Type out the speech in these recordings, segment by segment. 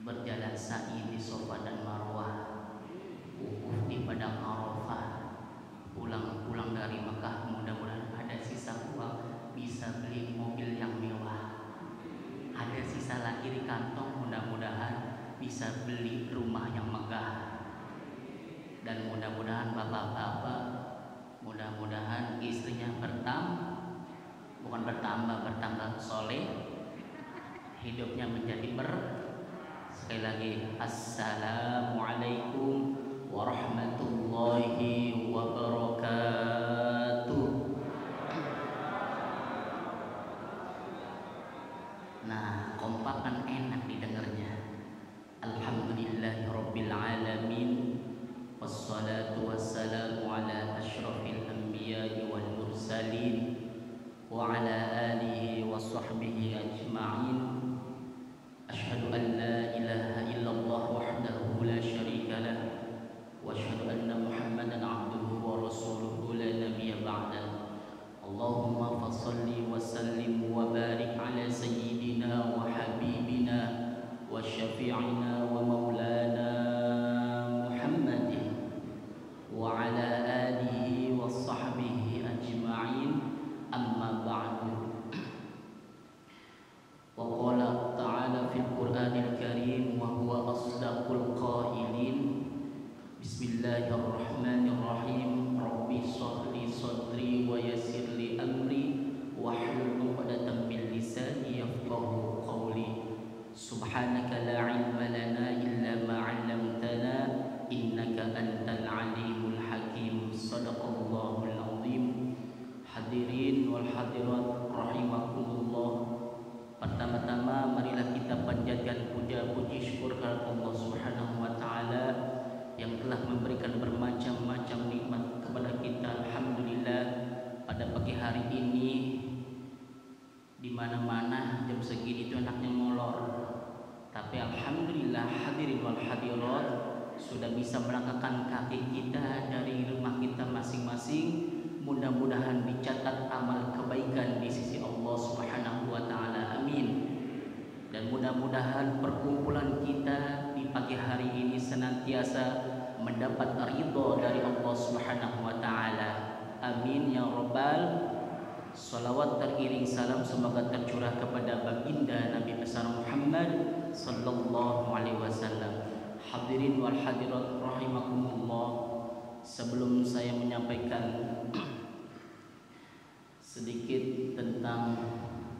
berjalan sa'i di Safa dan Marwah, wukuf di padang Arafah, pulang dari Mekah, mudah-mudahan ada sisa uang bisa beli mobil yang mewah, ada sisa lagi di kantong, mudah-mudahan bisa beli rumah yang megah. Dan mudah-mudahan bapak-bapak, mudah-mudahan istrinya bertambah soleh, hidupnya menjadi sekali lagi, assalamualaikum warahmatullahi wabarakatuh. Nah, kompak kan enak didengarnya. Alhamdulillahirabbil alamin, wassalatu wassalamu ala asyrafil anbiya'i wal mursalin wa ala alihi wa sahbihi ajma'in. Asyhadu an la ilaha illallah wahdahu la syarika lah wa asyhadu anna Muhammadan abduhu wa rasuluhu la nabiyya ba'da. Allahumma fassalli wa sallim wa barik ala sayyidina wa habibina wa syafi'ina wa maulana Muhammadin wa ala alihi wa sahbihi ajma'in, amma ba'du. Wa qala ta'ala fil Qur'anil Karim wa huwa asdaqul qailin. Bismillahirrahmanirrahim. Rabbi shrah li sadri wa yassir li amri wahlul 'uqdatam min lisani yafqahu qawli. Subhanaka la 'ilma lana illa ma 'allamtana innaka antal 'alimul hakim. Shadaqallahul 'azim. Hadirin wal hadirat rahimakumullah. Pertama-tama marilah kita panjatkan puja puji syukur kepada Allah Subhanahu wa taala yang telah memberikan bermacam-macam nikmat kepada kita. Alhamdulillah, pada pagi hari ini di mana-mana jam segini itu enaknya molor. Tapi alhamdulillah hadirin wal hadirat sudah bisa melangkahkan kaki kita dari rumah kita masing-masing. Mudah-mudahan dicatat amal kebaikan di sisi Allah Subhanahu wa taala. Amin. Dan mudah-mudahan perkumpulan kita di pagi hari ini senantiasa mendapat ridha dari Allah Subhanahu wa taala. Amin ya rabbal. Salawat teriring salam semoga tercurah kepada baginda Nabi besar Muhammad sallallahu alaihi wasallam. Hadirin wal hadirat rahimakumullah, sebelum saya menyampaikan sedikit tentang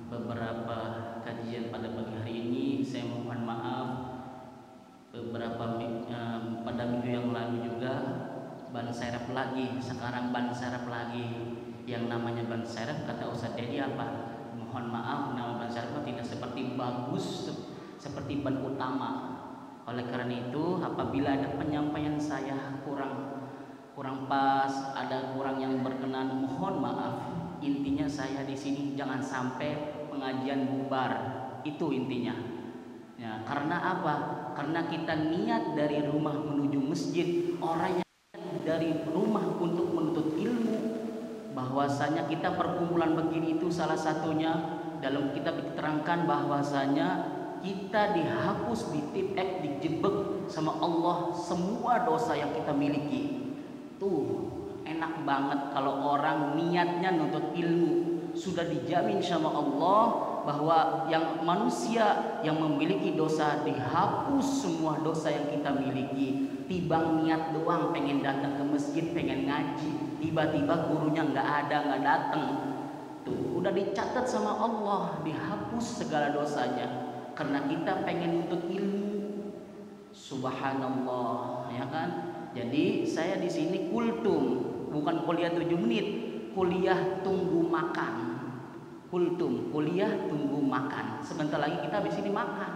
beberapa kajian pada pagi hari ini, saya mohon maaf pada minggu yang lalu juga ban serep lagi, sekarang ban serep lagi. Yang namanya ban serep kata Ustaz Dedi apa? Mohon maaf, nama ban serep tidak seperti bagus seperti ban utama. Oleh karena itu, apabila ada penyampaian saya kurang pas, ada kurang yang berkenan, mohon maaf. Intinya saya di sini jangan sampai pengajian bubar, itu intinya. Ya, karena apa? Karena kita niat dari rumah menuju masjid, orang yang dari rumah untuk menuntut ilmu, bahwasanya kita perkumpulan begini itu salah satunya dalam kitab diterangkan bahwasanya kita dihapus, ditipek, dijebek sama Allah semua dosa yang kita miliki. Tuh enak banget kalau orang niatnya nuntut ilmu, sudah dijamin sama Allah bahwa yang manusia yang memiliki dosa dihapus semua dosa yang kita miliki. Tibang niat doang pengen datang ke masjid, pengen ngaji, tiba-tiba gurunya nggak datang, tuh udah dicatat sama Allah, dihapus segala dosanya karena kita pengen nuntut ilmu. Subhanallah, ya kan? Jadi saya di sini kultum, bukan kuliah 7 menit, kuliah tunggu makan. Kultum, kuliah tunggu makan. Sebentar lagi kita habis ini makan.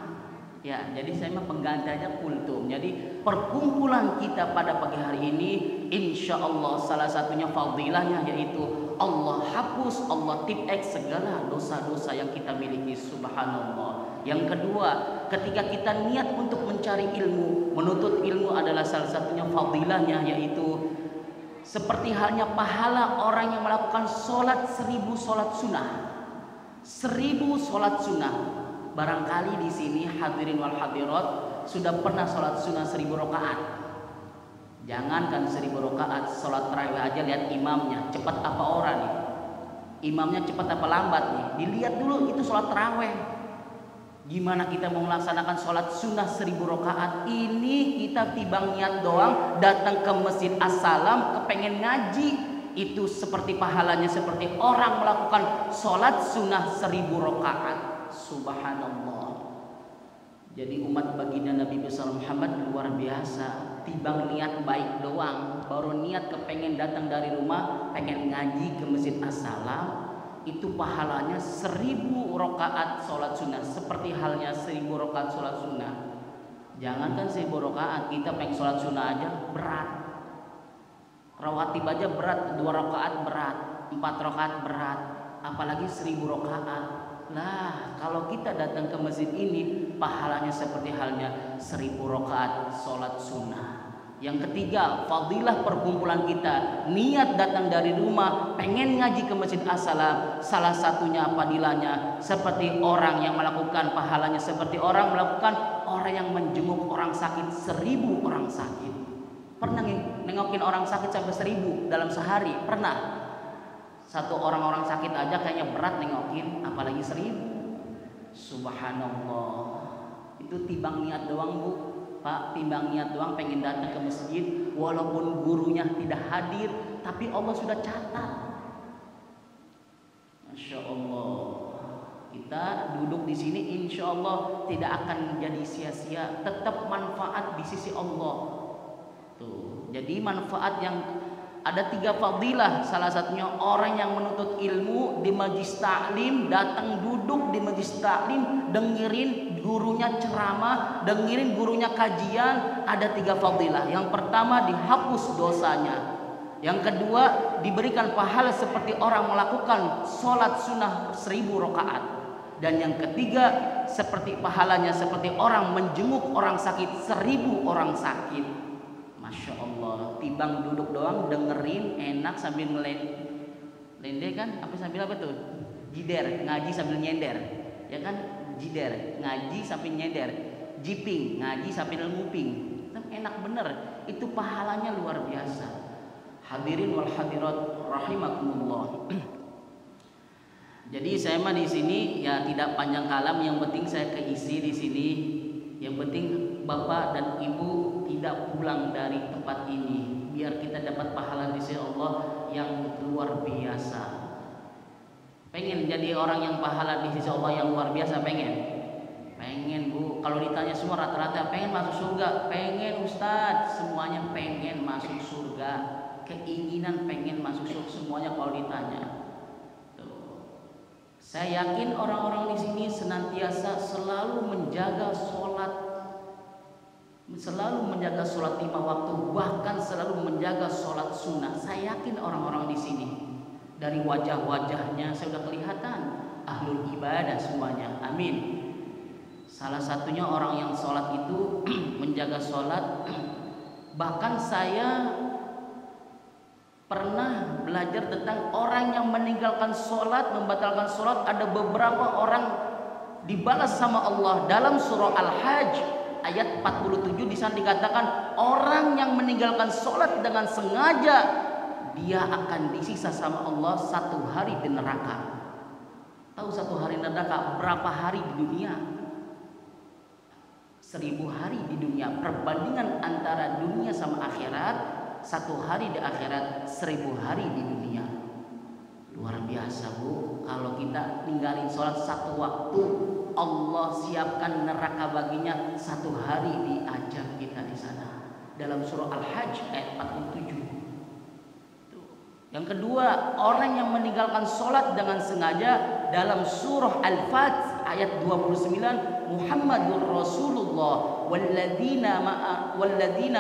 Ya, jadi saya mah penggandanya kultum. Jadi perkumpulan kita pada pagi hari ini, insya Allah salah satunya fadilahnya yaitu Allah hapus, Allah tipek segala dosa-dosa yang kita miliki. Subhanallah. Yang kedua, ketika kita niat untuk mencari ilmu, menuntut ilmu adalah salah satunya fadilahnya yaitu seperti halnya pahala orang yang melakukan sholat 1000 sholat sunnah. 1000 sholat sunnah. Barangkali di sini hadirin wal hadirat sudah pernah sholat sunnah 1000 rakaat? Jangankan 1000 rakaat, sholat tarawih aja lihat imamnya cepat apa orang nih, imamnya cepat apa lambat nih, dilihat dulu itu sholat tarawih. Gimana kita mau melaksanakan sholat sunnah 1000 rakaat? Ini kita tibang niat doang, datang ke masjid As-Salam kepengen ngaji, itu seperti pahalanya seperti orang melakukan sholat sunnah 1000 rakaat. Subhanallah. Jadi umat baginda Nabi besar Muhammad luar biasa. Tibang niat baik doang, baru niat kepengen datang dari rumah pengen ngaji ke masjid As-Salam, itu pahalanya 1000 rakaat sholat sunnah, seperti halnya 1000 rakaat sholat sunnah. Jangankan 1000 rakaat, kita pengen sholat sunnah aja berat, rawatib aja berat, 2 rakaat berat, 4 rakaat berat, apalagi 1000 rakaat. Nah, kalau kita datang ke masjid ini, pahalanya seperti halnya 1000 rakaat sholat sunnah. Yang ketiga, fadilah perkumpulan kita. Niat datang dari rumah, pengen ngaji ke masjid As-Salam. Salah satunya fadilahnya seperti orang yang melakukan, pahalanya seperti orang melakukan, orang yang menjenguk orang sakit 1000 orang sakit. Pernah nengokin orang sakit sampai 1000 dalam sehari? Pernah? Satu orang sakit aja kayaknya berat nengokin, apalagi 1000. Subhanallah. Itu timbang niat doang, Bu. Pak, timbang niat doang pengen datang ke masjid, walaupun gurunya tidak hadir, tapi Allah sudah catat. Masya Allah. Kita duduk di sini, insya Allah tidak akan menjadi sia-sia, tetap manfaat di sisi Allah. Tuh, jadi manfaat yang ada 3 fadilah. Salah satunya orang yang menuntut ilmu di majlis taklim, datang duduk di majlis taklim, dengerin gurunya ceramah, dengerin gurunya kajian, ada 3 fadilah. Yang pertama, dihapus dosanya. Yang kedua, diberikan pahala seperti orang melakukan sholat sunnah 1000 rakaat. Dan yang ketiga, seperti pahalanya seperti orang menjenguk orang sakit 1000 orang sakit. Masya Allah, timbang duduk doang dengerin enak sambil lende kan, apa sambil apa tuh? Jider, ngaji sambil nyender, ya kan? Jider, ngaji sambil nyender, jiping, ngaji sambil nguping, enak bener. Itu pahalanya luar biasa. Hadirin wal hadirat rahimakumullah. Jadi saya mah di sini ya tidak panjang kalam, yang penting saya keisi di sini. Yang penting Bapak dan Ibu tidak pulang dari tempat ini, biar kita dapat pahala di sisi Allah yang luar biasa. Pengen jadi orang yang pahala di sisi Allah yang luar biasa? Pengen Bu. Kalau ditanya semua rata-rata pengen masuk surga, pengen Ustadz, semuanya pengen masuk surga, keinginan pengen masuk surga semuanya kalau ditanya. Saya yakin orang-orang di sini senantiasa selalu menjaga sholat, selalu menjaga sholat 5 waktu, bahkan selalu menjaga sholat sunnah. Saya yakin orang-orang di sini dari wajah-wajahnya saya sudah kelihatan ahlul ibadah semuanya. Amin. Salah satunya orang yang sholat itu menjaga sholat. Bahkan saya pernah belajar tentang orang yang meninggalkan sholat, membatalkan sholat. Ada beberapa orang dibalas sama Allah dalam surah Al-Hajj ayat 47. Di sana dikatakan orang yang meninggalkan sholat dengan sengaja, dia akan disiksa sama Allah 1 hari di neraka. Tahu 1 hari neraka berapa hari di dunia? 1000 hari di dunia. Perbandingan antara dunia sama akhirat, 1 hari di akhirat, 1000 hari di dunia. Luar biasa Bu. Kalau kita ninggalin sholat 1 waktu, Allah siapkan neraka baginya 1 hari diajar kita di sana. Dalam surah Al-Hajj ayat 47. Yang kedua, orang yang meninggalkan sholat dengan sengaja dalam surah Al-Fat ayat 29, Muhammadur Rasulullah walladzina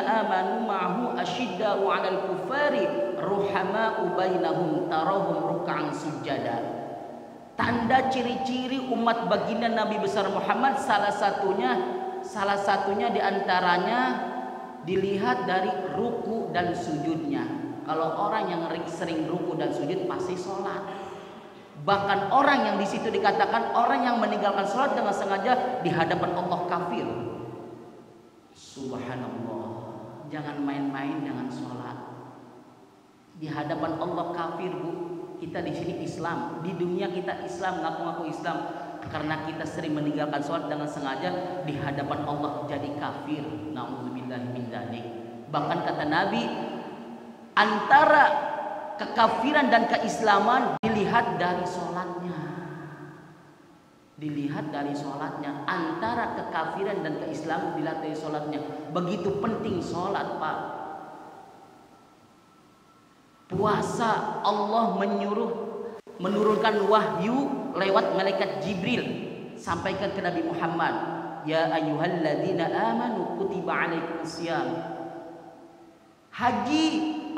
amanu ma'ahu asyidda'u 'alal kuffari ruhama'u bainahum tarahum ruk'an sujada. Tanda ciri-ciri umat baginda Nabi besar Muhammad salah satunya diantaranya dilihat dari ruku dan sujudnya. Kalau orang yang sering ruku dan sujud pasti sholat. Bahkan orang yang di situ dikatakan orang yang meninggalkan sholat dengan sengaja di hadapan Allah kafir. Subhanallah, jangan main-main dengan sholat. Di hadapan Allah kafir, Bu. Kita di sini Islam, di dunia kita Islam, ngaku-ngaku Islam. Karena kita sering meninggalkan sholat dengan sengaja, di hadapan Allah jadi kafir. Na'udzubillah min dzalik. Bahkan kata Nabi, antara kekafiran dan keislaman dilihat dari sholatnya. Dilihat dari sholatnya. Antara kekafiran dan keislaman dilihat dari sholatnya. Begitu penting sholat, Pak. Puasa, Allah menurunkan wahyu lewat malaikat Jibril, sampaikan ke Nabi Muhammad, ya ayyuhalladzina amanu kutiba alaikumusiyam. Haji,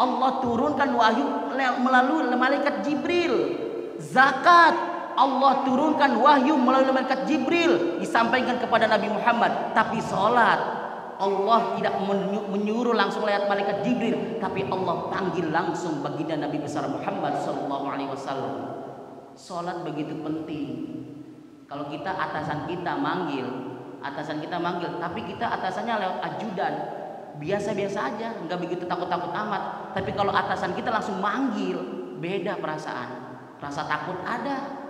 Allah turunkan wahyu melalui malaikat Jibril. Zakat, Allah turunkan wahyu melalui malaikat Jibril, disampaikan kepada Nabi Muhammad. Tapi sholat, Allah tidak menyuruh langsung lewat malaikat Jibril, tapi Allah panggil langsung baginda Nabi besar Muhammad SAW. Sholat begitu penting. Kalau kita atasan kita manggil, tapi kita atasannya lewat ajudan, biasa-biasa aja, nggak begitu takut-takut amat. Tapi kalau atasan kita langsung manggil, beda perasaan. Rasa takut ada,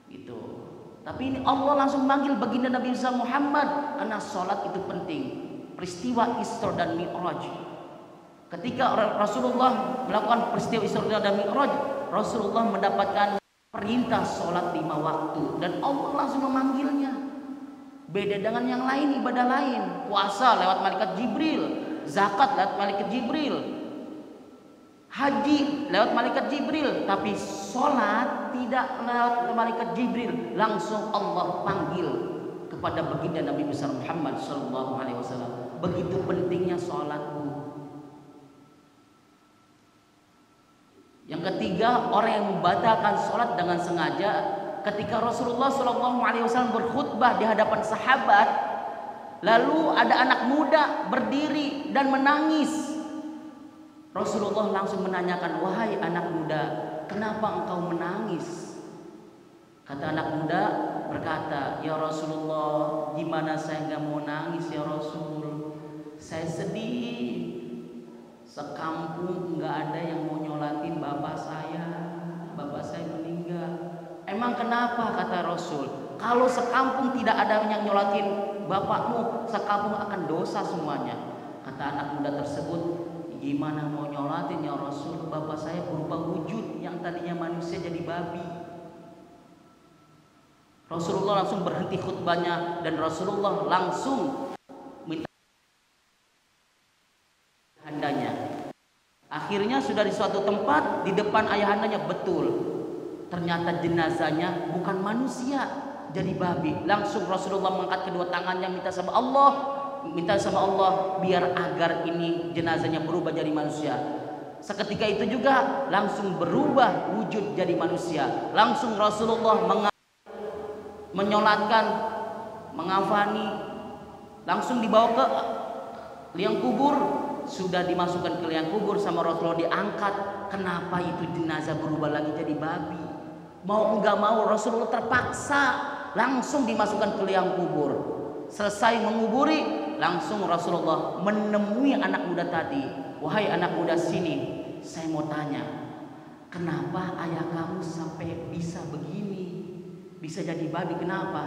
gitu. Tapi ini Allah langsung manggil baginda Nabi Muhammad, karena sholat itu penting. Peristiwa Isra dan Mi'raj, ketika Rasulullah melakukan peristiwa Isra dan Mi'raj, Rasulullah mendapatkan perintah sholat 5 waktu dan Allah langsung memanggilnya. Beda dengan yang lain, ibadah lain. Puasa lewat malaikat Jibril, zakat lewat malaikat Jibril, haji lewat malaikat Jibril, tapi sholat tidak lewat malaikat Jibril, langsung Allah panggil kepada baginda Nabi besar Muhammad SAW. Begitu pentingnya sholat, Bu. Yang ketiga, orang yang membatalkan sholat dengan sengaja. Ketika Rasulullah SAW berkhutbah di hadapan sahabat, lalu ada anak muda berdiri dan menangis. Rasulullah langsung menanyakan, wahai anak muda, kenapa engkau menangis? Kata anak muda berkata, ya Rasulullah, gimana saya nggak mau nangis ya Rasul? Saya sedih. Sekampung nggak ada yang mau nyolatin bapak saya. Bapak saya meninggal. Emang kenapa? Kata Rasul, kalau sekampung tidak ada yang nyolatin bapakmu, sekampung akan dosa semuanya. Kata anak muda tersebut, gimana mau nyolatin ya Rasul? Bapak saya berupa wujud yang tadinya manusia jadi babi. Rasulullah langsung berhenti khutbahnya dan Rasulullah langsung minta ayahandanya. Akhirnya sudah di suatu tempat di depan ayahandanya, betul, ternyata jenazahnya bukan manusia, jadi babi. Langsung Rasulullah mengangkat kedua tangannya minta sama Allah biar agar ini jenazahnya berubah jadi manusia. Seketika itu juga langsung berubah wujud jadi manusia. Langsung Rasulullah menyolatkan, mengafani, langsung dibawa ke liang kubur. Sudah dimasukkan ke liang kubur sama Rasulullah, diangkat. Kenapa itu jenazah berubah lagi jadi babi? Mau enggak mau Rasulullah terpaksa langsung dimasukkan ke liang kubur. Selesai menguburi, langsung Rasulullah menemui anak muda tadi. Wahai anak muda, sini, saya mau tanya, kenapa ayah kamu sampai bisa begini, bisa jadi babi? Kenapa?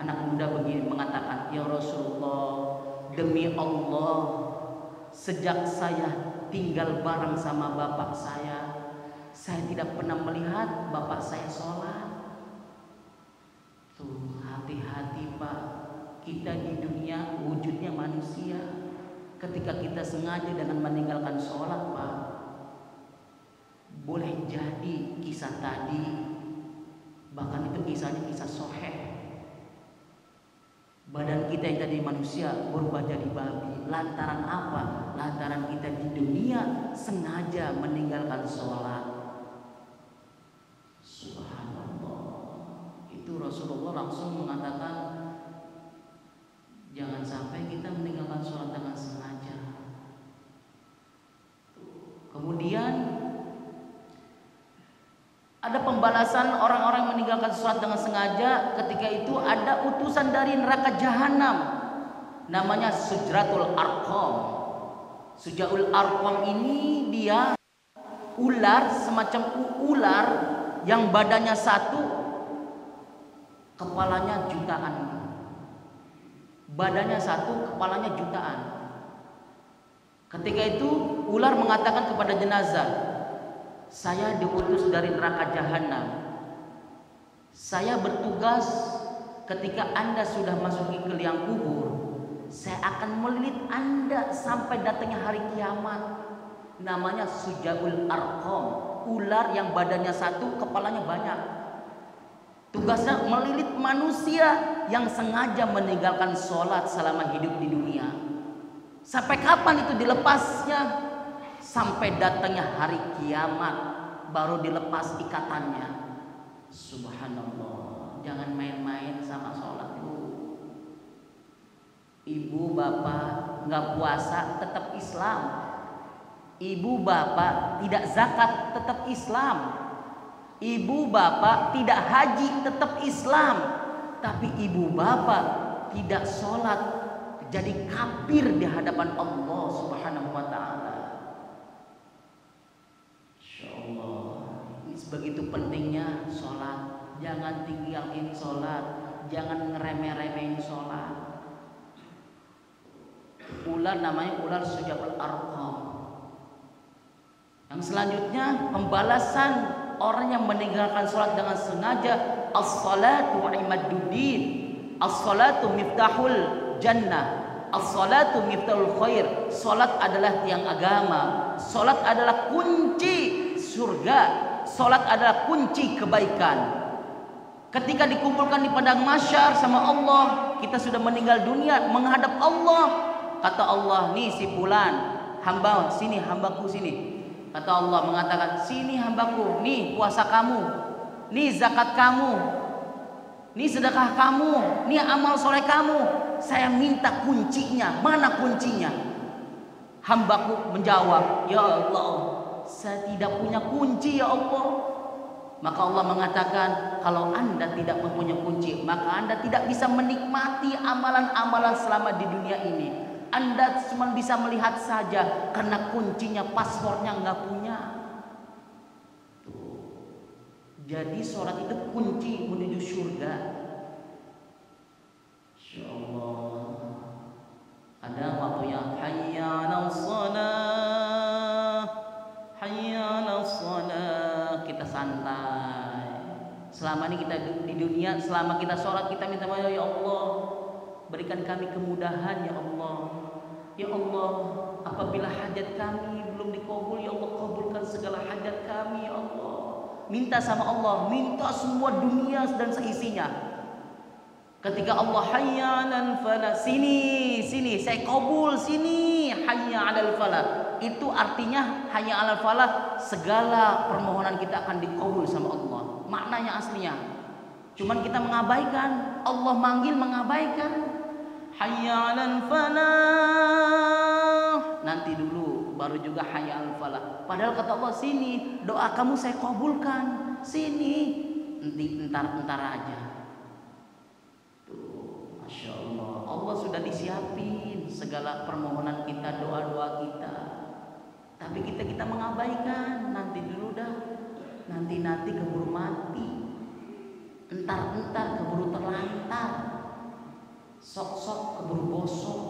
Anak muda begini mengatakan, ya Rasulullah, demi Allah, sejak saya tinggal bareng sama bapak saya tidak pernah melihat bapak saya sholat. Tuh, hati-hati Pak, kita di dunia wujudnya manusia. Ketika kita sengaja dengan meninggalkan sholat, Pak, boleh jadi kisah tadi, bahkan itu kisahnya kisah soheh, badan kita yang tadi manusia berubah jadi babi. Lantaran apa? Lantaran kita di dunia sengaja meninggalkan sholat. Subhanallah. Itu Rasulullah langsung mengatakan, jangan sampai kita meninggalkan sholat dengan sengaja. Kemudian ada pembalasan orang-orang yang meninggalkan sholat dengan sengaja. Ketika itu ada utusan dari neraka jahanam namanya Sujratul Arqam. Sujratul Arqam ini dia ular, semacam ular yang badannya satu, kepalanya jutaan. Badannya satu, kepalanya jutaan. Ketika itu ular mengatakan kepada jenazah, saya diutus dari neraka jahanam. Saya bertugas ketika Anda sudah masuki ke liang kubur, saya akan melilit Anda sampai datangnya hari kiamat. Namanya Sujratul Arqam, ular yang badannya satu, kepalanya banyak. Tugasnya melilit manusia yang sengaja meninggalkan sholat selama hidup di dunia. Sampai kapan itu dilepasnya? Sampai datangnya hari kiamat baru dilepas ikatannya. Subhanallah, jangan main-main sama sholat itu. Ibu bapak nggak puasa tetap Islam. Ibu bapak tidak zakat tetap Islam. Ibu bapak tidak haji tetap Islam. Tapi ibu bapak tidak sholat jadi kafir di hadapan Allah Subhanahu wa ta'ala. Insyaallah, ini sebegitu pentingnya sholat. Jangan tinggalin sholat, jangan ngeremeh-remehin sholat. Ular namanya ular Sujratul Arqam. Yang selanjutnya pembalasan orang yang meninggalkan sholat dengan sengaja. As-salatu imaduddin, as-salatu miftahul jannah, as-salatu miftahul khair. Sholat adalah tiang agama. Sholat adalah kunci surga. Sholat adalah kunci kebaikan. Ketika dikumpulkan di padang mahsyar sama Allah, kita sudah meninggal dunia menghadap Allah. Kata Allah, nih si fulan, hamba sini, hambaku sini. Kata Allah mengatakan, sini hambaku, nih puasa kamu, nih zakat kamu, nih sedekah kamu, nih amal soleh kamu. Saya minta kuncinya, mana kuncinya? Hambaku menjawab, ya Allah, saya tidak punya kunci ya Allah. Maka Allah mengatakan, kalau Anda tidak mempunyai kunci, maka Anda tidak bisa menikmati amalan-amalan selama di dunia ini. Anda cuma bisa melihat saja karena kuncinya, passwordnya nggak punya. Tuh. Jadi sholat itu kunci menuju surga. Insyaallah. Ada waktunya hayya 'alas shalah, hayya 'alas shalah. Kita santai. Selama ini kita di dunia, selama kita sholat kita minta ya Allah, berikan kami kemudahan ya Allah. Ya Allah, apabila hajat kami belum dikabul, ya Allah kabulkan segala hajat kami ya Allah. Minta sama Allah, minta semua dunia dan seisinya. Ketika Allah hayya 'alal falah, sini saya kabul, sini hayya 'alal falah. Itu artinya hayya 'alal falah, segala permohonan kita akan dikabul sama Allah. Maknanya aslinya. Cuman kita mengabaikan, Allah manggil mengabaikan. Hayya 'alal falah, nanti dulu baru juga hayya 'alal falah. Padahal kata Allah, sini doa kamu saya kabulkan, sini entar aja. Tuh, masya Allah, Allah sudah disiapin segala permohonan kita, doa-doa kita. Tapi kita mengabaikan, nanti dulu dah, nanti keburu mati, entar keburu terlantar. Sok-sok keburu bosok.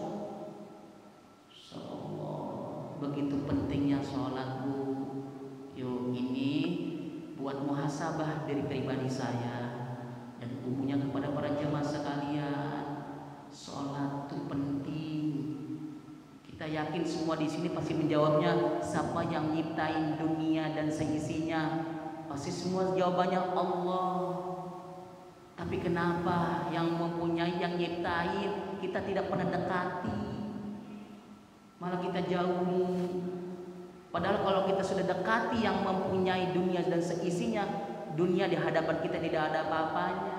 Insyaallah, begitu pentingnya sholat Bu. Yuk, ini buat muhasabah dari pribadi saya dan umumnya kepada para jemaah sekalian. Sholat itu penting. Kita yakin semua di sini pasti menjawabnya, siapa yang nyiptain dunia dan seisinya? Pasti semua jawabannya Allah. Tapi kenapa yang mempunyai, yang nyiptain, kita tidak pernah dekati, malah kita jauhi. Padahal kalau kita sudah dekati yang mempunyai dunia dan seisinya, dunia di hadapan kita tidak ada apa-apanya.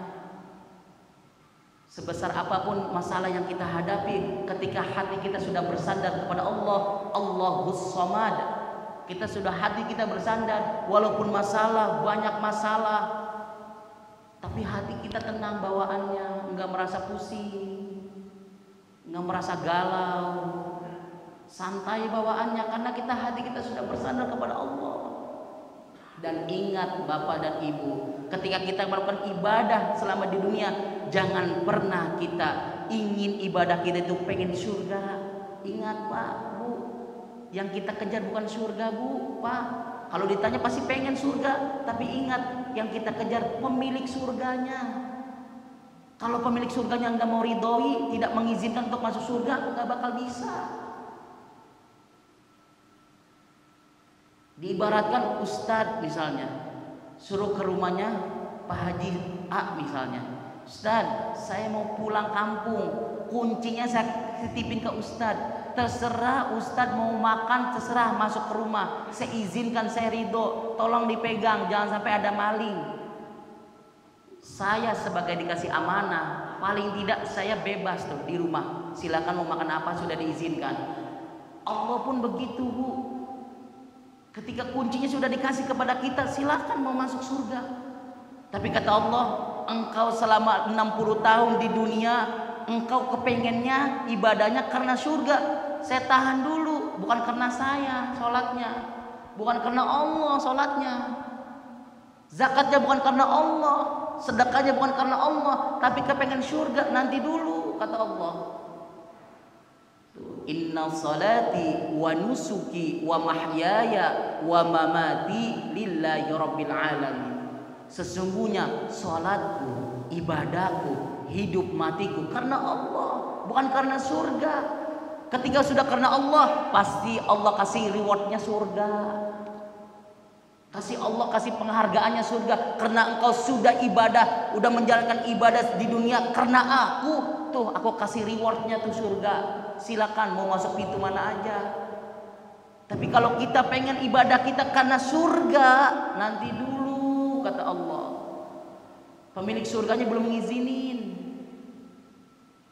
Sebesar apapun masalah yang kita hadapi, ketika hati kita sudah bersandar kepada Allah, Allahus Samad, kita sudah hati kita bersandar, walaupun masalah, banyak masalah, tapi hati kita tenang bawaannya, enggak merasa pusing, nggak merasa galau, santai bawaannya karena hati kita sudah bersandar kepada Allah. Dan ingat Bapak dan Ibu, ketika kita melakukan ibadah selama di dunia, jangan pernah kita ingin ibadah kita itu pengen surga. Ingat Pak, Bu, yang kita kejar bukan surga Bu, Pak. Kalau ditanya pasti pengen surga, tapi ingat yang kita kejar pemilik surganya. Kalau pemilik surganya nggak mau ridhoi, tidak mengizinkan untuk masuk surga, nggak bakal bisa. Diibaratkan ustadz misalnya, suruh ke rumahnya Pak Haji A misalnya, Ustadz saya mau pulang kampung, kuncinya saya titipin ke ustadz, terserah ustadz mau makan, terserah masuk ke rumah, saya izinkan, saya ridho, tolong dipegang, jangan sampai ada maling. Saya sebagai dikasih amanah, paling tidak saya bebas tuh di rumah, silakan mau makan apa sudah diizinkan. Allah pun begitu Bu. Ketika kuncinya sudah dikasih kepada kita, silakan mau masuk surga. Tapi kata Allah, engkau selama 60 tahun di dunia, engkau kepengennya ibadahnya karena surga. Saya tahan dulu, bukan karena saya sholatnya, bukan karena Allah sholatnya, zakatnya bukan karena Allah, sedekahnya bukan karena Allah, tapi kepengen surga nanti dulu, kata Allah. Inna salati wa nusuki wa mahyaya wa mamati lillahi rabbil alamin. Sesungguhnya salatku, ibadahku, hidup matiku karena Allah, bukan karena surga. Ketika sudah karena Allah, pasti Allah kasih rewardnya surga. Kasih Allah kasih penghargaannya surga. Karena engkau sudah ibadah, udah menjalankan ibadah di dunia karena aku, tuh aku kasih rewardnya tuh surga. Silakan mau masuk pintu mana aja. Tapi kalau kita pengen ibadah kita karena surga, nanti dulu, kata Allah. Pemilik surganya belum ngizinin.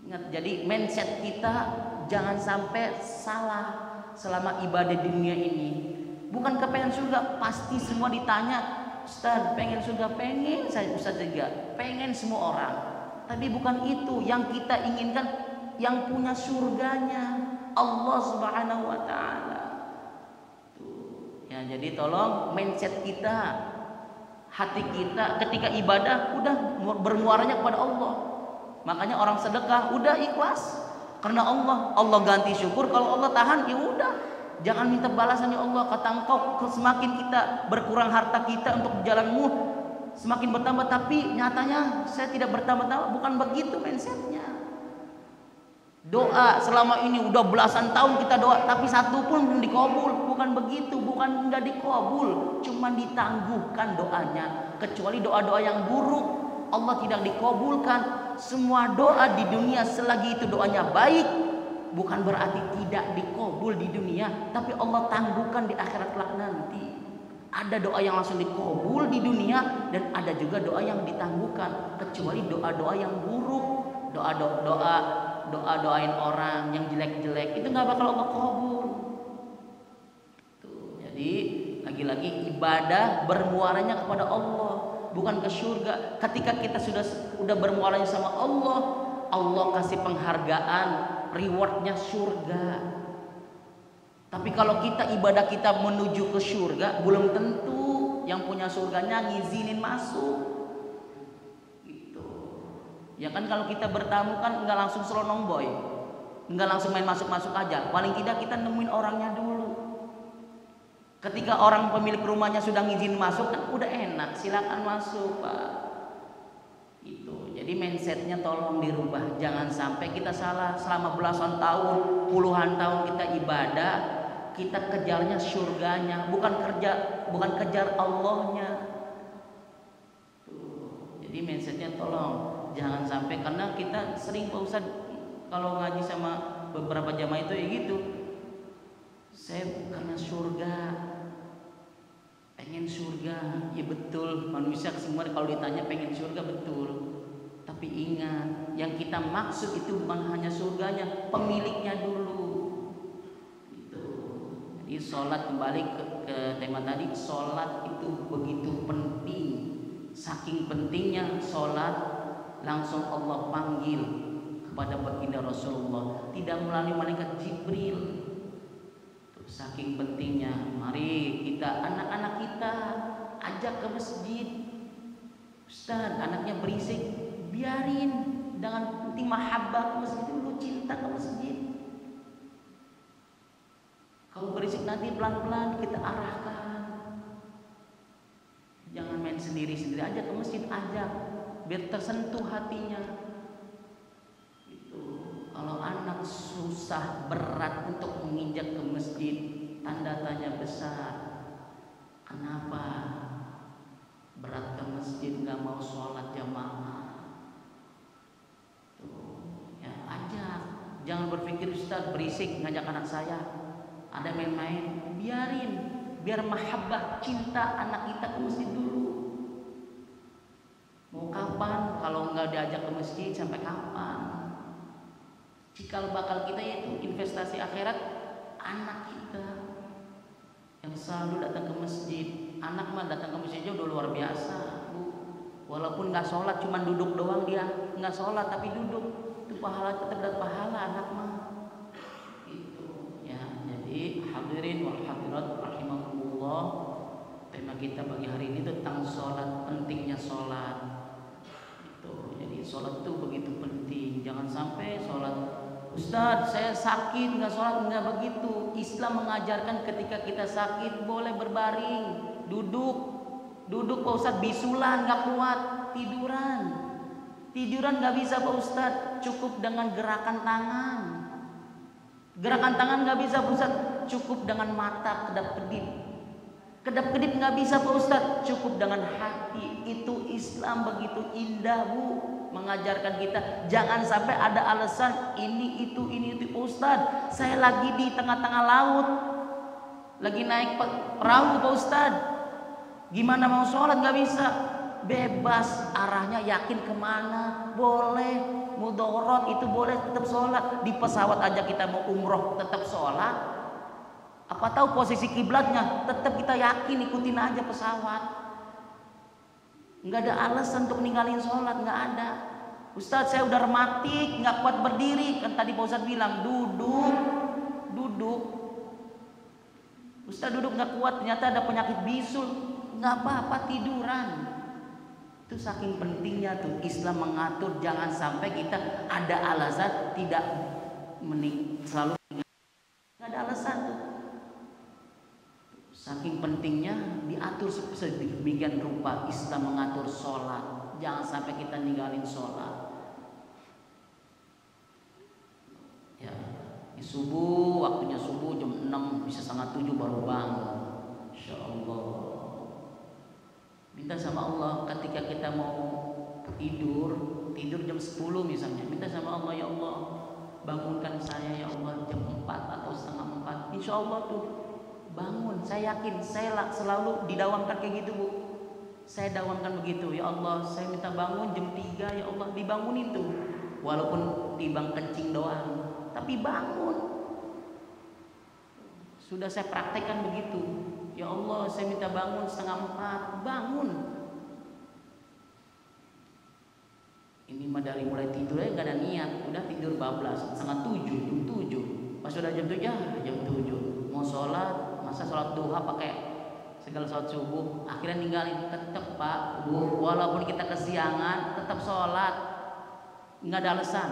Ingat, jadi mindset kita jangan sampai salah selama ibadah di dunia ini. Bukan kepengen surga, pasti semua ditanya, Ustaz pengen surga, pengen saya Ustaz juga, pengen semua orang. Tapi bukan itu yang kita inginkan. Yang punya surganya Allah Subhanahu wa taala. Ya, jadi tolong mindset kita, hati kita ketika ibadah udah bermuaranya kepada Allah. Makanya orang sedekah udah ikhlas karena Allah. Allah ganti syukur, kalau Allah tahan ya udah. Jangan minta balasannya Allah. Kata engkau semakin kita berkurang harta kita untuk jalanmu semakin bertambah, tapi nyatanya saya tidak bertambah-tambah. Bukan begitu mindsetnya. Doa selama ini udah belasan tahun kita doa, tapi satu pun belum dikabul. Bukan begitu, bukan nggak dikabul, cuma ditangguhkan doanya. Kecuali doa-doa yang buruk, Allah tidak dikabulkan. Semua doa di dunia selagi itu doanya baik, bukan berarti tidak dikabul di dunia, tapi Allah tangguhkan di akhirat kelak nanti. Ada doa yang langsung dikabul di dunia, dan ada juga doa yang ditangguhkan. Kecuali doa-doa yang buruk, doain orang yang jelek-jelek, itu nggak bakal Allah kabul. Tuh, jadi lagi-lagi ibadah bermuaranya kepada Allah, bukan ke surga. Ketika kita sudah bermuaranya sama Allah, Allah kasih penghargaan, rewardnya surga. Tapi kalau kita ibadah kita menuju ke surga, belum tentu yang punya surganya ngizinin masuk. Ya kan, kalau kita bertamu kan nggak langsung selonong boy, nggak langsung main masuk-masuk aja. Paling tidak kita nemuin orangnya dulu. Ketika orang pemilik rumahnya sudah ngizin masuk kan udah enak, silakan masuk Pak. Itu. Jadi mindsetnya tolong dirubah. Jangan sampai kita salah. Selama belasan tahun, puluhan tahun kita ibadah, kita kejarnya surganya, bukan kejar Allahnya. Tuh. Jadi mindsetnya tolong. Jangan sampai, karena kita sering Pak Ustaz kalau ngaji sama beberapa jamaah itu ya gitu. Saya karena surga, pengen surga. Ya betul, manusia semua kalau ditanya pengen surga betul. Tapi ingat, yang kita maksud itu bukan hanya surganya, pemiliknya dulu. Gitu. Jadi sholat, kembali ke tema tadi, sholat itu begitu penting. Saking pentingnya sholat, langsung Allah panggil kepada baginda Rasulullah, tidak melalui malaikat Jibril. Saking pentingnya, mari kita, anak-anak kita ajak ke masjid. Ustaz, anaknya berisik, biarin, dengan penting mahabbah ke masjid dulu, cinta ke masjid. Kalau berisik nanti pelan-pelan kita arahkan. Jangan main sendiri-sendiri aja ke masjid, ajak biar tersentuh hatinya. Itu kalau anak susah, berat untuk menginjak ke masjid, tanda tanya besar. Kenapa berat ke masjid, nggak mau sholat jamaah? Tuh, ya ajak. Jangan berpikir Ustaz berisik ngajak anak saya, ada main-main, biarin, biar mahabbah cinta anak kita ke masjid dulu. Mau kapan kalau nggak diajak ke masjid, sampai kapan? Cikal bakal kita yaitu investasi akhirat anak kita yang selalu datang ke masjid. Anak mah datang ke masjidnya udah luar biasa, Bu. Walaupun nggak sholat, cuma duduk doang, dia nggak sholat tapi duduk, itu pahala, tetap dapat pahala anak mah. Itu ya. Jadi hadirin wal hadirat rahimakumullah, tema kita pagi hari ini tentang sholat, pentingnya sholat. Itu jadi sholat itu begitu penting. Jangan sampai sholat, Ustaz saya sakit nggak sholat, nggak begitu. Islam mengajarkan ketika kita sakit boleh berbaring, duduk Pak Ustaz, bisulan nggak kuat, tiduran nggak bisa Pak Ustaz, cukup dengan gerakan tangan nggak bisa Pak Ustaz, cukup dengan mata kedap-kedip nggak bisa Pak Ustaz, cukup dengan hati. Itu Islam begitu indah, Bu, mengajarkan kita jangan sampai ada alasan ini itu Ustaz, saya lagi di tengah-tengah laut, lagi naik perahu Pak Ustaz, gimana mau sholat, nggak bisa. Bebas arahnya, yakin kemana boleh, mudorot itu boleh, tetap sholat. Di pesawat aja kita mau umroh tetap sholat. Apa tahu posisi kiblatnya, tetap kita yakin, ikutin aja pesawat. Nggak ada alasan untuk ninggalin sholat, nggak ada. Ustaz saya udah rematik, nggak kuat berdiri, kan tadi Pak Ustaz bilang duduk. Ustaz duduk nggak kuat, ternyata ada penyakit bisul, nggak apa-apa, tiduran. Itu saking pentingnya tuh Islam mengatur, jangan sampai kita ada alasan tidak selalu nggak ada alasan tuh. Saking pentingnya diatur sedemikian rupa Islam mengatur sholat, jangan sampai kita ninggalin sholat. Ya, di subuh, waktunya subuh jam 6 bisa setengah 7 baru bangun. Insya Allah. Minta sama Allah ketika kita mau tidur jam 10 misalnya, minta sama Allah, ya Allah bangunkan saya ya Allah jam 4 atau setengah 4. Insya Allah tuh bangun. Saya yakin, saya selalu didawamkan kayak gitu, Bu. Saya dawamkan begitu, ya Allah saya minta bangun jam 3, ya Allah, dibangunin tuh. Walaupun timbang kencing doang, tapi bangun. Sudah saya praktekkan begitu. Ya Allah saya minta bangun setengah 4, bangun. Ini mah dari mulai tidurnya gak ada niat, udah tidur bablas, setengah 7, jam 7. Pas udah jam 7, jam 7 mau sholat, masa sholat duha pakai segala sholat subuh, akhirnya ninggalin. Tetap Pak, Bu, walaupun kita kesiangan tetap sholat, nggak ada alasan.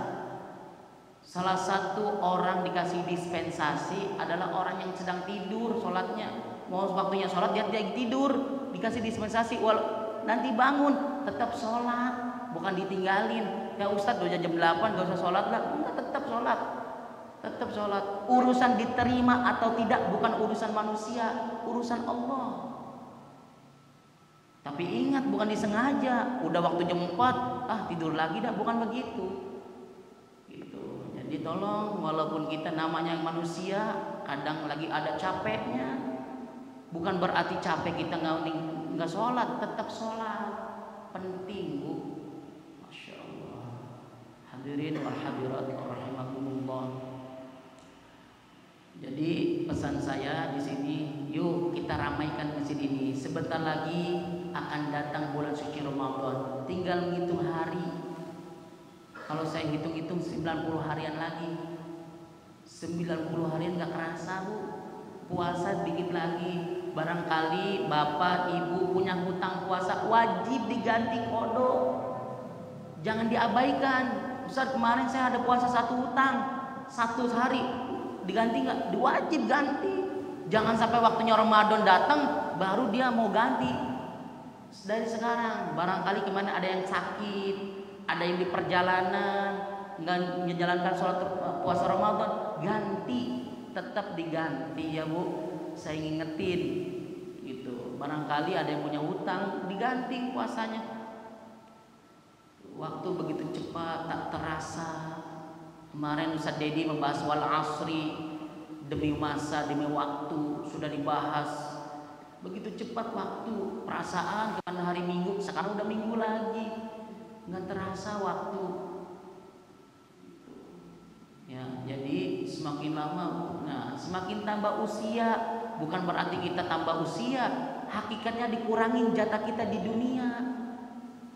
Salah satu orang dikasih dispensasi adalah orang yang sedang tidur sholatnya. Mau waktunya sholat dia tidur, dikasih dispensasi, nanti bangun tetap sholat, bukan ditinggalin. Ya Ustadz udah jam 8 gak usah sholat lah, enggak, tetap sholat. Tetap sholat. Urusan diterima atau tidak bukan urusan manusia, urusan Allah. Tapi ingat, bukan disengaja. Udah waktu jam 4, tidur lagi dah, bukan begitu. Gitu. Jadi tolong, walaupun kita namanya manusia, kadang lagi ada capeknya. Bukan berarti capek kita nggak sholat, tetap sholat. Penting, Bu. Masya Allah. Hadirin wal hadirat rahimakumullah. Jadi pesan saya di sini, yuk kita ramaikan masjid ini. Sebentar lagi akan datang bulan suci Ramadan. Tinggal menghitung hari. Kalau saya hitung-hitung 90 harian lagi. 90 harian gak kerasa Bu. Puasa dikit lagi. Barangkali bapak ibu punya hutang puasa, wajib diganti kodok. Jangan diabaikan. Ustaz, kemarin saya ada puasa 1 hutang 1 hari, diganti nggak? Diwajib ganti. Jangan sampai waktunya Ramadan datang baru dia mau ganti. Dari sekarang. Barangkali kemana ada yang sakit, ada yang di perjalanan nggak menjalankan sholat puasa Ramadan, ganti, tetap diganti ya Bu. Saya ngingetin gitu. Barangkali ada yang punya hutang, diganti puasanya. Waktu begitu cepat tak terasa. Kemarin Ustaz Dedi membahas wal asri, demi masa demi waktu sudah dibahas. Begitu cepat waktu, perasaan kemana hari Minggu, sekarang udah Minggu lagi, nggak terasa waktu. Ya, jadi semakin lama, nah semakin tambah usia, bukan berarti kita tambah usia, hakikatnya dikurangin jatah kita di dunia.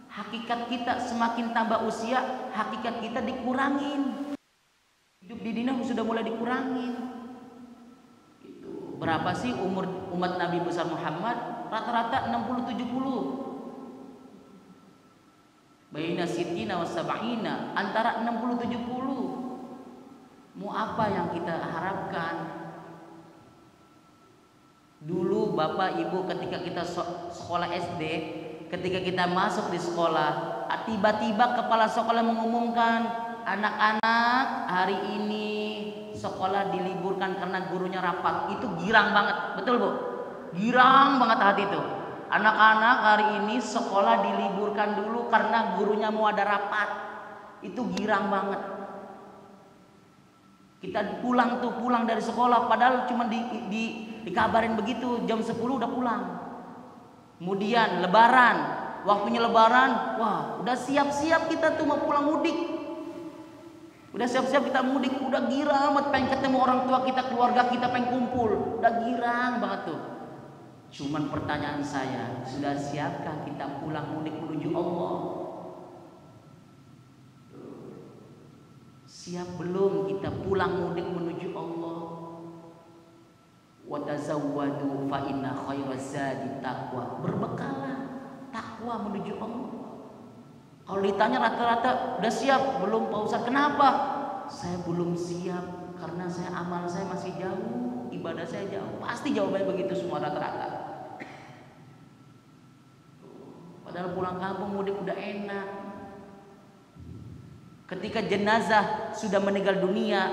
Hakikat kita semakin tambah usia, hakikat kita dikurangin. Hidup di dunia sudah mulai dikurangin. Gitu. Berapa sih umur umat Nabi besar Muhammad? Rata-rata 60-70. Baina sitina wa sab'ina, antara 60-70. Mau apa yang kita harapkan? Dulu Bapak Ibu ketika kita sekolah SD, ketika kita masuk di sekolah, tiba-tiba kepala sekolah mengumumkan, anak-anak hari ini sekolah diliburkan karena gurunya rapat. Itu girang banget, betul Bu? Girang banget hati itu. Anak-anak hari ini sekolah diliburkan dulu karena gurunya mau ada rapat. Itu girang banget. Kita pulang dari sekolah, padahal cuma dikabarin begitu, jam 10 udah pulang. Kemudian lebaran, waktunya lebaran, wah udah siap-siap kita tuh mau pulang mudik. Udah siap-siap kita mudik, udah girang banget, pengen ketemu orang tua kita, keluarga kita, pengen kumpul. Udah girang banget tuh. Cuman pertanyaan saya, sudah siapkah kita pulang mudik menuju Allah? Siap belum kita pulang mudik menuju Allah? Wa tazawwadu fa inna khairaz zadi taqwa. Berbekalah takwa menuju Allah. Kalau ditanya rata-rata udah siap belum Pak Ustaz? Kenapa? Saya belum siap karena amal saya masih jauh, ibadah saya jauh. Pasti jawabannya begitu semua rata-rata. Padahal pulang kampung mudik udah enak. Ketika jenazah sudah meninggal dunia,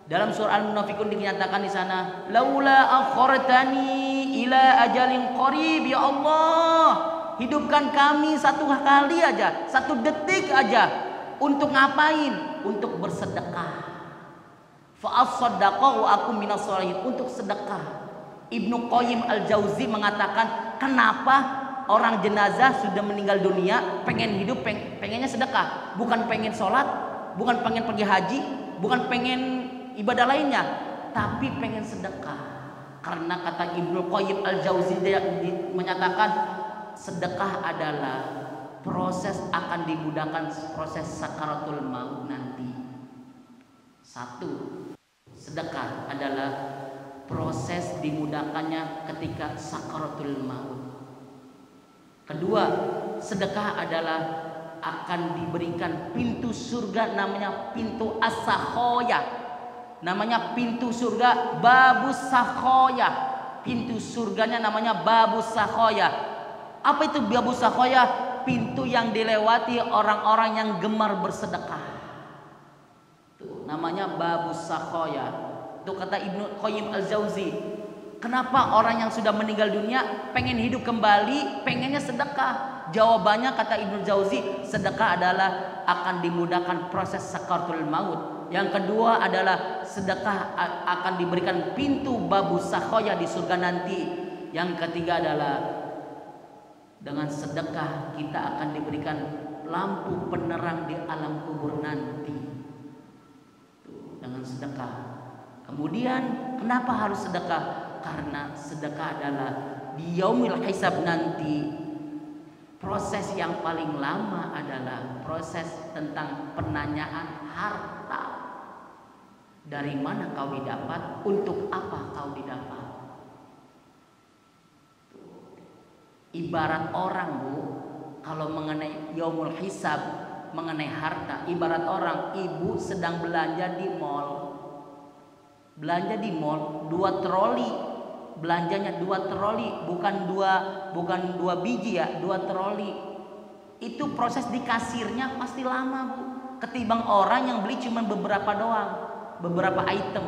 dalam surah Al-Munafikun dinyatakan di sana, laula akhartani ila ajalin qarib, ya Allah, hidupkan kami 1 kali aja, 1 detik aja. Untuk ngapain? Untuk bersedekah. Fa as-sadaqah wa akum minas sholihin, untuk sedekah. Ibnu Qayyim Al-Jauzi mengatakan, kenapa orang jenazah sudah meninggal dunia pengen hidup, pengennya sedekah, bukan pengen sholat, bukan pengen pergi haji, bukan pengen ibadah lainnya, tapi pengen sedekah. Karena kata Ibnu Qayyim Al-Jauzi menyatakan sedekah adalah proses akan dimudahkan proses sakaratul maut nanti. 1. Sedekah adalah proses dimudahkannya ketika sakaratul maut. Kedua, sedekah adalah akan diberikan pintu surga, namanya pintu as-sakhoya. Namanya pintu surga babus sakhoya. Pintu surganya namanya babus sakhoya. Apa itu babus sakhoya? Pintu yang dilewati orang-orang yang gemar bersedekah. Tuh, namanya babus sakhoya. Itu kata Ibnu Qayyim Al-Jauzi. Kenapa orang yang sudah meninggal dunia pengen hidup kembali, pengennya sedekah? Jawabannya kata Ibnu Jauzi, sedekah adalah akan dimudahkan proses sakaratul maut. Yang kedua adalah sedekah akan diberikan pintu babus sakhoya di surga nanti. Yang ketiga adalah dengan sedekah kita akan diberikan lampu penerang di alam kubur nanti. Tuh, dengan sedekah. Kemudian kenapa harus sedekah? Karena sedekah adalah di yaumil hisab nanti Proses yang paling lama adalah proses tentang penanyaan harta. Dari mana kau didapat? Untuk apa kau didapat? Ibarat orang, Bu, kalau mengenai yaumul hisab, mengenai harta, ibarat orang, ibu sedang belanja di mall. Belanja di mall 2 troli. Belanjanya 2 troli, bukan dua biji ya, 2 troli. Itu proses di kasirnya pasti lama, Bu. Ketimbang orang yang beli cuma beberapa doang, beberapa item.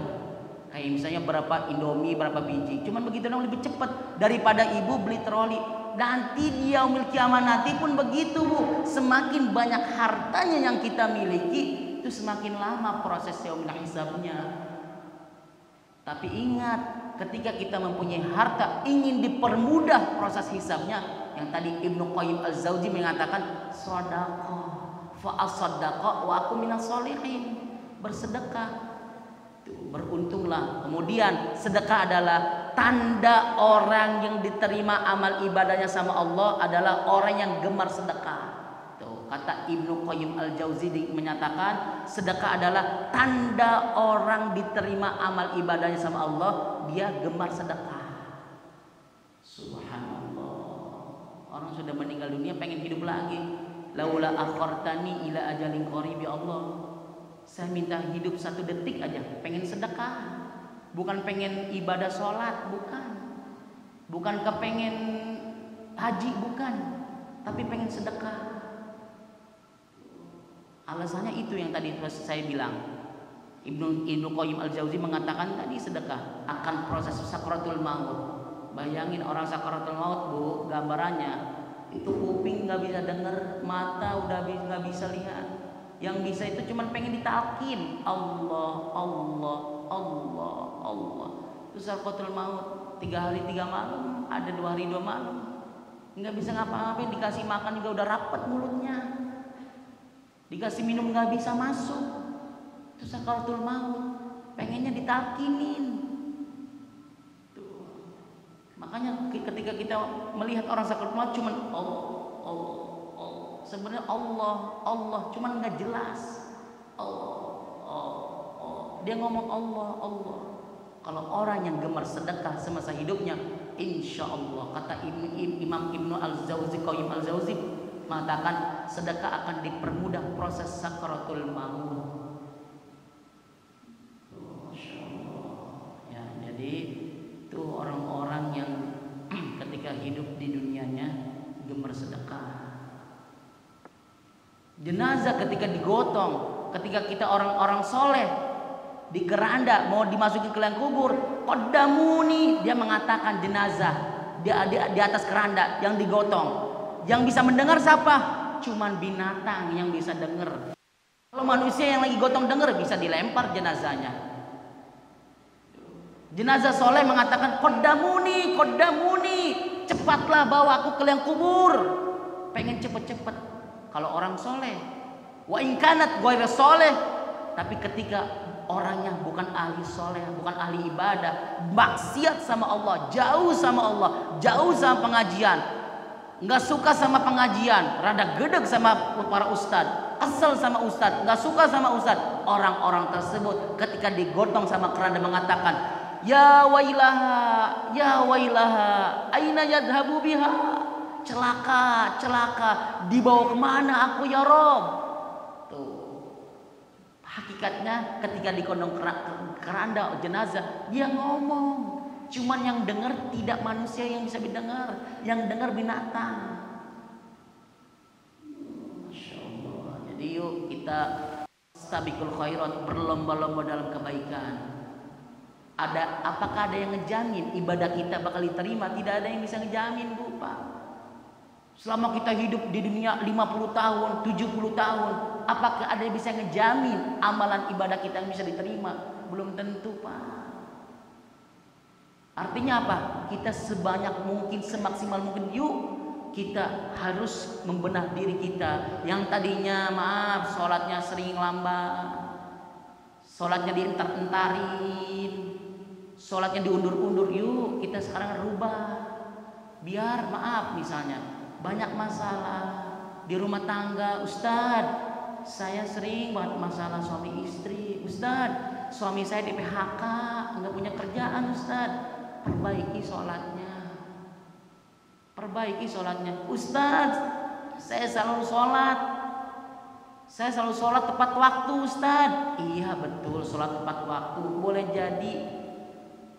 Kayak misalnya berapa Indomie, berapa biji. Cuman begitu dong, lebih cepat daripada ibu beli troli. Nanti di yaumil kiamat nanti pun begitu, Bu. Semakin banyak hartanya yang kita miliki, itu semakin lama proses yaumil hisabnya. Tapi ingat, ketika kita mempunyai harta, ingin dipermudah proses hisabnya, yang tadi Ibnu Qayyim Al-Jauzi mengatakan shadaqah fa as-sadaqah wa aku minas sholihin, bersedekah beruntunglah. Kemudian sedekah adalah tanda orang yang diterima amal ibadahnya sama Allah adalah orang yang gemar sedekah. Kata Ibnu Qayyim Al-Jauzi menyatakan sedekah adalah tanda orang diterima amal ibadahnya sama Allah, dia gemar sedekah. Subhanallah. Orang sudah meninggal dunia pengen hidup lagi. Laula akhartani ila ajalin qarib, ya Allah, saya minta hidup 1 detik aja, pengen sedekah. Bukan pengen ibadah sholat, bukan kepengen haji, bukan, tapi pengen sedekah. Alasannya itu yang tadi saya bilang. Ibnu Qayyim Al-Jauzi mengatakan tadi sedekah akan proses sakaratul maut. Bayangin orang sakaratul maut, Bu, gambarannya itu kuping nggak bisa dengar, mata udah nggak bisa lihat. Yang bisa itu cuma pengen ditalkin Allah, Allah, Allah, Allah. Itu sakaratul maut 3 hari 3 malam, ada 2 hari 2 malam. Nggak bisa ngapa-ngapain, dikasih makan juga udah rapet mulutnya. Dikasih minum nggak bisa masuk. Itu sakaratul maut. Pengennya ditalkinin. Tuh. Makanya ketika kita melihat orang sakaratul maut cuman Allah, Allah, Allah. Sebenarnya Allah, Allah, cuman nggak jelas. Allah, Allah, Allah. Dia ngomong Allah, Allah. Kalau orang yang gemar sedekah semasa hidupnya, insya Allah, kata Imam Ibnu Al-Jauzi, Qayyim Al-Jauzi mengatakan sedekah akan dipermudah proses sakaratul maut. Masya Allah. Ya, jadi itu orang-orang yang ketika hidup di dunianya gemar sedekah. Jenazah ketika digotong, ketika kita orang-orang soleh di keranda mau dimasuki ke liang kubur, qaddamuni, dia mengatakan jenazah di atas keranda yang digotong. Yang bisa mendengar siapa? Cuman binatang yang bisa dengar. Kalau manusia yang lagi gotong dengar bisa dilempar jenazahnya. Jenazah soleh mengatakan qaddamuni, qaddamuni, cepatlah bawa aku ke liang kubur. Pengen cepet-cepet. Kalau orang soleh, wa in kanat ghairu soleh, tapi ketika orangnya bukan ahli soleh, bukan ahli ibadah, maksiat sama Allah, jauh sama Allah, jauh sama pengajian, nggak suka sama pengajian, rada gedeg sama para ustadz, kesel sama ustadz, nggak suka sama ustadz. Orang-orang tersebut ketika digotong sama keranda mengatakan, ya wailaha, ya wailaha, aina yadhabu biha, celaka, celaka, dibawa kemana aku ya Rob? Tuh, hakikatnya ketika digotong keranda jenazah, dia ngomong. Cuman yang dengar tidak manusia yang bisa didengar, yang dengar binatang. Masya Allah. Jadi yuk kita sabiqul khairat, berlomba-lomba dalam kebaikan. Apakah ada yang ngejamin ibadah kita bakal diterima? Tidak ada yang bisa ngejamin, Bu, Pak. Selama kita hidup di dunia 50 tahun, 70 tahun, apakah ada yang bisa ngejamin amalan ibadah kita yang bisa diterima? Belum tentu, Pak. Artinya apa? Kita sebanyak mungkin, semaksimal mungkin, yuk kita harus membenah diri kita. Yang tadinya maaf sholatnya sering lambat, sholatnya dientar-entarin, sholatnya diundur-undur, yuk kita sekarang rubah. Biar maaf misalnya banyak masalah di rumah tangga. Ustadz, saya sering banget masalah suami istri. Ustadz, suami saya di PHK, nggak punya kerjaan. Ustadz, perbaiki sholatnya. Perbaiki sholatnya. Ustadz, saya selalu sholat. Saya selalu sholat tepat waktu, Ustadz. Iya betul, sholat tepat waktu. Boleh jadi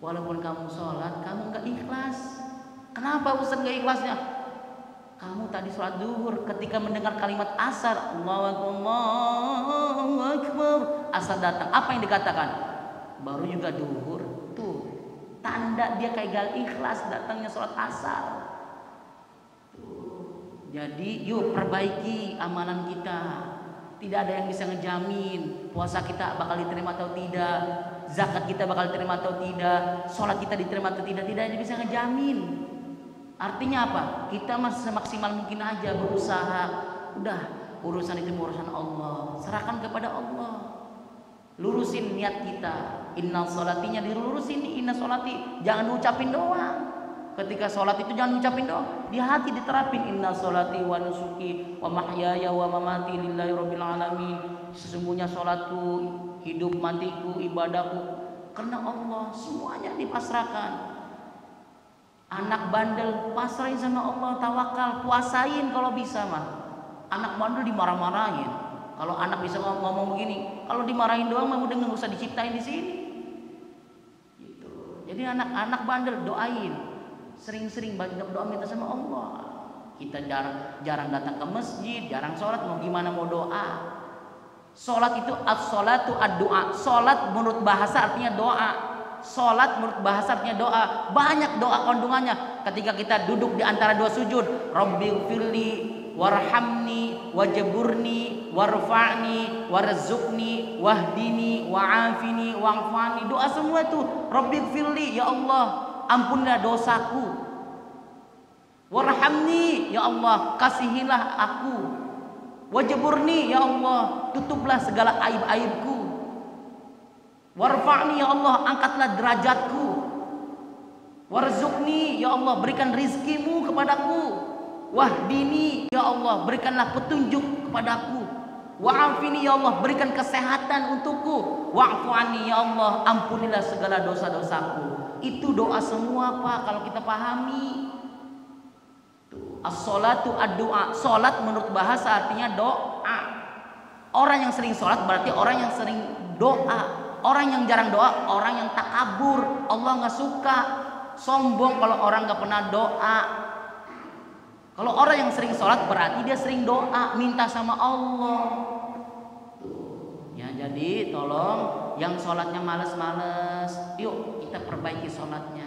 walaupun kamu sholat, kamu nggak ikhlas. Kenapa Ustadz nggak ikhlasnya? Kamu tadi sholat duhur, ketika mendengar kalimat asar, Allahu Akbar, asar datang. Apa yang dikatakan? Baru juga duhur. Tuh, tanda dia kayak gak ikhlas datangnya sholat asar. Tuh. Jadi yuk perbaiki amalan kita. Tidak ada yang bisa ngejamin puasa kita bakal diterima atau tidak, zakat kita bakal diterima atau tidak, sholat kita diterima atau tidak. Tidak ada yang bisa ngejamin. Artinya apa? Kita masih semaksimal mungkin aja berusaha. Udah, urusan itu urusan Allah. Serahkan kepada Allah. Lurusin niat kita. Inna sholatinya dilurusin. Inna sholati jangan diucapin doang. Ketika sholat itu jangan diucapin doang. Di hati diterapin. Inna sholati wa nusuki wa mahyaya wa mamati lillahi rabbil alamin. Sesungguhnya sholatku, hidup matiku, ibadahku karena Allah. Semuanya dipasrahkan. Anak bandel pasrahin sama Allah, tawakal, puasain kalau bisa mah. Anak bandel dimarah-marahin. Kalau anak bisa ngomong begini, kalau dimarahin doang mah udah nggak usah diciptain di sini. Gitu. Jadi anak-anak bandel doain, sering-sering banyak doa minta sama Allah. Kita jarang datang ke masjid, jarang sholat, mau gimana mau doa. Sholat itu as-sholatu ad-doa. Sholat menurut bahasa artinya doa. Sholat menurut bahasa artinya doa. Banyak doa kandungannya. Ketika kita duduk di antara dua sujud, Rabbighfirli warhamni wajburni warfa'ni warzuqni wahdini wa'afini wa'afani. Doa semua itu Rabbighfirli, ya Allah ampunilah dosaku. Warhamni, ya Allah kasihilah aku. Wajburni, ya Allah tutuplah segala aib-aibku. Warfa'ni, ya Allah angkatlah derajatku. Warzuqni, ya Allah berikan rizkimu kepadaku. Wahdini, ya Allah berikanlah petunjuk kepadaku. Wa'afini, ya Allah berikan kesehatan untukku. Wa'fu'ani, ya Allah ampunilah segala dosa-dosaku. Itu doa semua Pak kalau kita pahami. As-sholatu ad-du'a. Sholat menurut bahasa artinya doa. Orang yang sering sholat berarti orang yang sering doa. Orang yang jarang doa, orang yang takabur. Allah nggak suka sombong kalau orang nggak pernah doa. Kalau orang yang sering sholat berarti dia sering doa, minta sama Allah. Tuh. Ya jadi tolong yang sholatnya males-males, yuk kita perbaiki sholatnya.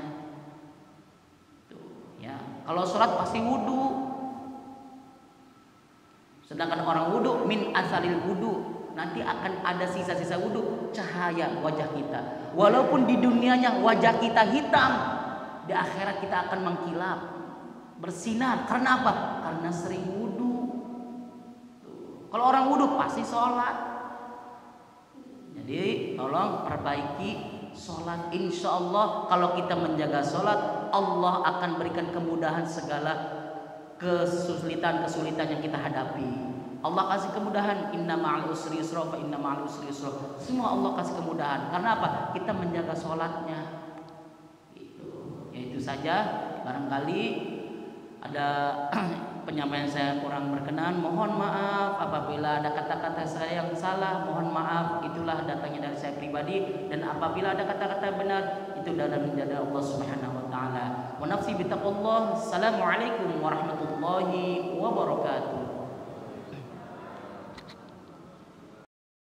Tuh. Ya kalau sholat pasti wudhu. Sedangkan orang wudhu min asalil wudhu. Nanti akan ada sisa-sisa wudhu, cahaya wajah kita. Walaupun di dunianya wajah kita hitam, di akhirat kita akan mengkilap, bersinar. Karena apa? Karena sering wudhu. Kalau orang wudhu pasti sholat. Jadi tolong perbaiki sholat. Insya Allah kalau kita menjaga sholat, Allah akan berikan kemudahan segala kesulitan yang kita hadapi. Allah kasih kemudahan, inna ma'al usri yusra fa inna ma'al usri yusra. Semua Allah kasih kemudahan. Karena apa? Kita menjaga sholatnya. Gitu. Ya itu saja. Barangkali ada penyampaian saya kurang berkenan, mohon maaf. Apabila ada kata-kata saya yang salah, mohon maaf. Itulah datangnya dari saya pribadi. Dan apabila ada kata-kata benar, itu dari Allah Subhanahu wa taala. Wa nafsi bitaqullah. Assalamualaikum warahmatullahi wabarakatuh.